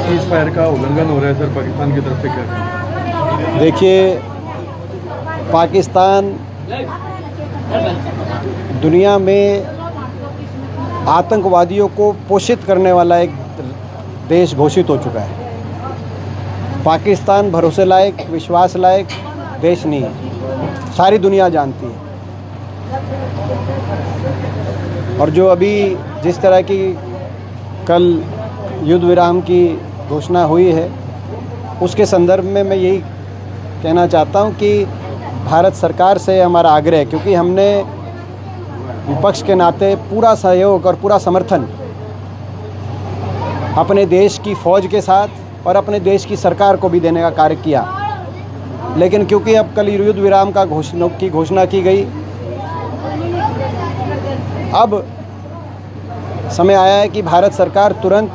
Cease fire का उल्लंघन हो रहा है सर पाकिस्तान की तरफ से, क्या? देखिए, पाकिस्तान दुनिया में आतंकवादियों को पोषित करने वाला एक देश घोषित हो चुका है। पाकिस्तान भरोसे लायक, विश्वास लायक देश नहीं है, सारी दुनिया जानती है। और जो अभी जिस तरह की कल युद्ध विराम की घोषणा हुई है, उसके संदर्भ में मैं यही कहना चाहता हूं कि भारत सरकार से हमारा आग्रह है, क्योंकि हमने विपक्ष के नाते पूरा सहयोग और पूरा समर्थन अपने देश की फ़ौज के साथ और अपने देश की सरकार को भी देने का कार्य किया। लेकिन क्योंकि अब कल युद्ध विराम का घोषणा की गई, अब समय आया है कि भारत सरकार तुरंत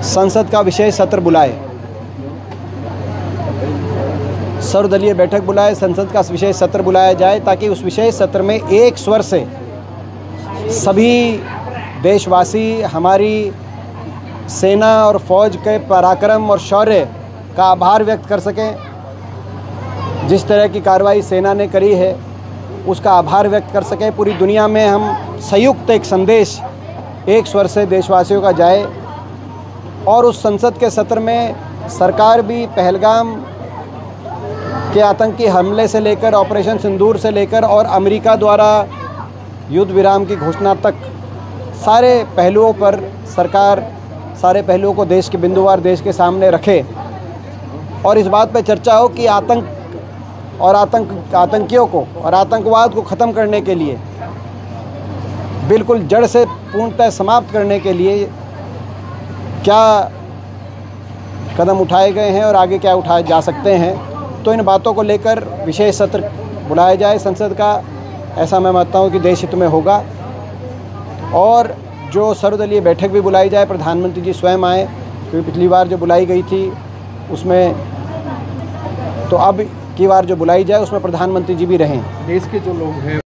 संसद का विशेष सत्र बुलाए, सर्वदलीय बैठक बुलाए, संसद का विशेष सत्र बुलाया जाए, ताकि उस विशेष सत्र में एक स्वर से सभी देशवासी हमारी सेना और फौज के पराक्रम और शौर्य का आभार व्यक्त कर सकें। जिस तरह की कार्रवाई सेना ने करी है उसका आभार व्यक्त कर सकें। पूरी दुनिया में हम संयुक्त एक संदेश एक स्वर से देशवासियों का जाए, और उस संसद के सत्र में सरकार भी पहलगाम के आतंकी हमले से लेकर ऑपरेशन सिंदूर से लेकर और अमेरिका द्वारा युद्ध विराम की घोषणा तक सारे पहलुओं पर सरकार सारे पहलुओं को देश के बिंदुवार देश के सामने रखे, और इस बात पर चर्चा हो कि आतंकियों को और आतंकवाद को ख़त्म करने के लिए, बिल्कुल जड़ से पूर्णतः समाप्त करने के लिए क्या कदम उठाए गए हैं और आगे क्या उठाए जा सकते हैं। तो इन बातों को लेकर विशेष सत्र बुलाया जाए संसद का, ऐसा मैं मानता हूं कि देश हित में होगा। और जो सर्वदलीय बैठक भी बुलाई जाए, प्रधानमंत्री जी स्वयं आए, क्योंकि पिछली बार जो बुलाई गई थी उसमें, तो अब की बार जो बुलाई जाए उसमें प्रधानमंत्री जी भी रहें। देश के जो लोग हैं